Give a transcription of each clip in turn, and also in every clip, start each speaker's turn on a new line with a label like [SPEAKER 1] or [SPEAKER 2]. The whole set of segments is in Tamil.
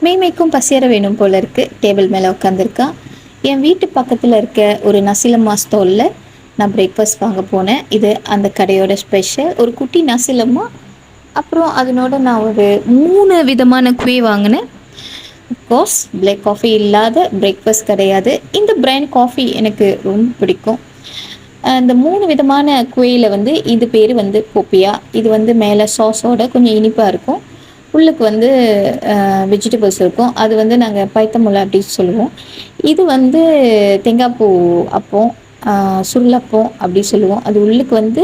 [SPEAKER 1] மேய்மைக்கும் பசியற வேணும் போல இருக்கு. டேபிள் மேலே உட்காந்துருக்கா. என் வீட்டு பக்கத்தில் இருக்க ஒரு நசிலம்மா ஸ்டாலில் நான் பிரேக்ஃபாஸ்ட் வாங்க போனேன். இது அந்த கடையோட ஸ்பெஷல். ஒரு குட்டி நசிலம்மா, அப்புறம் அதனோட நான் ஒரு 3 விதமான குவே வாங்கினேன். அஃப்கோர்ஸ் பிளாக் காஃபி இல்லாத பிரேக்ஃபாஸ்ட் கிடையாது. இந்த பிராண்ட் காஃபி எனக்கு ரொம்ப பிடிக்கும். அந்த 3 விதமான குவேயில் இது பேர் போப்பியா. இது மேலே சாஸோட கொஞ்சம் இனிப்பாக இருக்கும். உள்ளுக்கு வெஜிடபிள்ஸ் இருக்கும். அது நாங்கள் பைத்தமுளை அப்படின்னு சொல்லுவோம். இது தேங்காய் பூ அப்பம், சுருளப்பம் அப்படி சொல்லுவோம். அது உள்ளுக்கு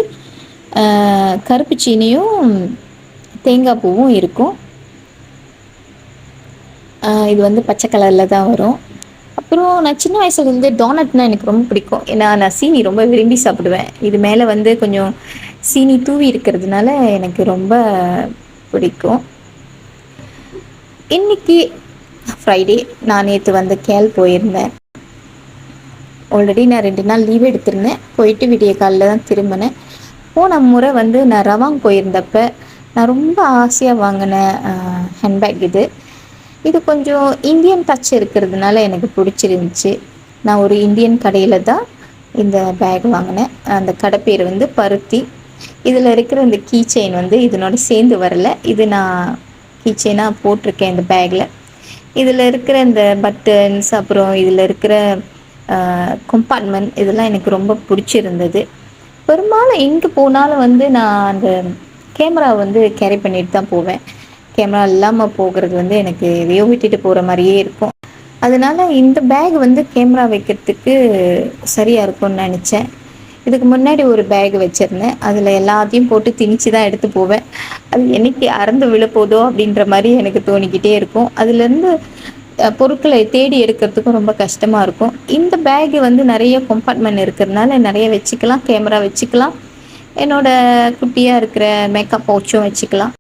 [SPEAKER 1] கருப்பு சீனியும் தேங்காய் பூவும் இருக்கும். இது பச்சை கலரில் தான் வரும். அப்புறம் நான் சின்ன வயசுலேருந்தே டோனட்னால் எனக்கு ரொம்ப பிடிக்கும். ஏன்னா நான் சீனி ரொம்ப விரும்பி சாப்பிடுவேன். இது மேலே கொஞ்சம் சீனி தூவி இருக்கிறதுனால எனக்கு ரொம்ப பிடிக்கும். இன்றைக்கி ஃப்ரைடே. நான் நேற்று கேல் போயிருந்தேன். ஆல்ரெடி நான் 2 நாள் லீவ் எடுத்திருந்தேன். போயிட்டு விடிய காலில் தான் திரும்பினேன். போன முறை நான் ரவாங் போயிருந்தப்போ நான் ரொம்ப ஆசையாக வாங்கின ஹேண்ட்பேக் இது கொஞ்சம் இந்தியன் டச் இருக்கிறதுனால எனக்கு பிடிச்சிருந்துச்சு. நான் ஒரு இந்தியன் கடையில் தான் இந்த பேக் வாங்கினேன். அந்த கடை பேர் பருத்தி. இதில் இருக்கிற இந்த கீ செயின் இதனோட சேர்ந்து வரலை. இது நான் கீ செயினாக போட்டிருக்கேன் இந்த பேக்கில். இதில் இருக்கிற இந்த பட்டன்ஸ், அப்புறம் இதில் இருக்கிற கம்பார்ட்மெண்ட், இதெல்லாம் எனக்கு ரொம்ப பிடிச்சிருந்தது. பெரும்பாலும் எங்கே போனாலும் நான் அந்த கேமரா கேரி பண்ணிட்டு தான் போவேன். கேமரா இல்லாமல் போகிறது எனக்கு எதையோ விட்டுட்டு போகிற மாதிரியே இருக்கும். அதனால இந்த பேக் கேமரா வைக்கிறதுக்கு சரியாக இருக்கும்னு நினச்சேன். இதுக்கு முன்னாடி ஒரு பேக் வச்சுருந்தேன். அதில் எல்லாத்தையும் போட்டு திணிச்சு தான் எடுத்து போவேன். அது என்னைக்கு அறந்து விழப்போதோ அப்படின்ற மாதிரி எனக்கு தோணிக்கிட்டே இருக்கும். அதுலேருந்து பொருட்களை தேடி எடுக்கிறதுக்கும் ரொம்ப கஷ்டமாக இருக்கும். இந்த பேகு நிறைய கம்பார்ட்மெண்ட் இருக்கிறதுனால நிறைய வச்சுக்கலாம். கேமரா வச்சுக்கலாம். என்னோடய குட்டியாக இருக்கிற மேக்கப் பவுச்சும் வச்சுக்கலாம்.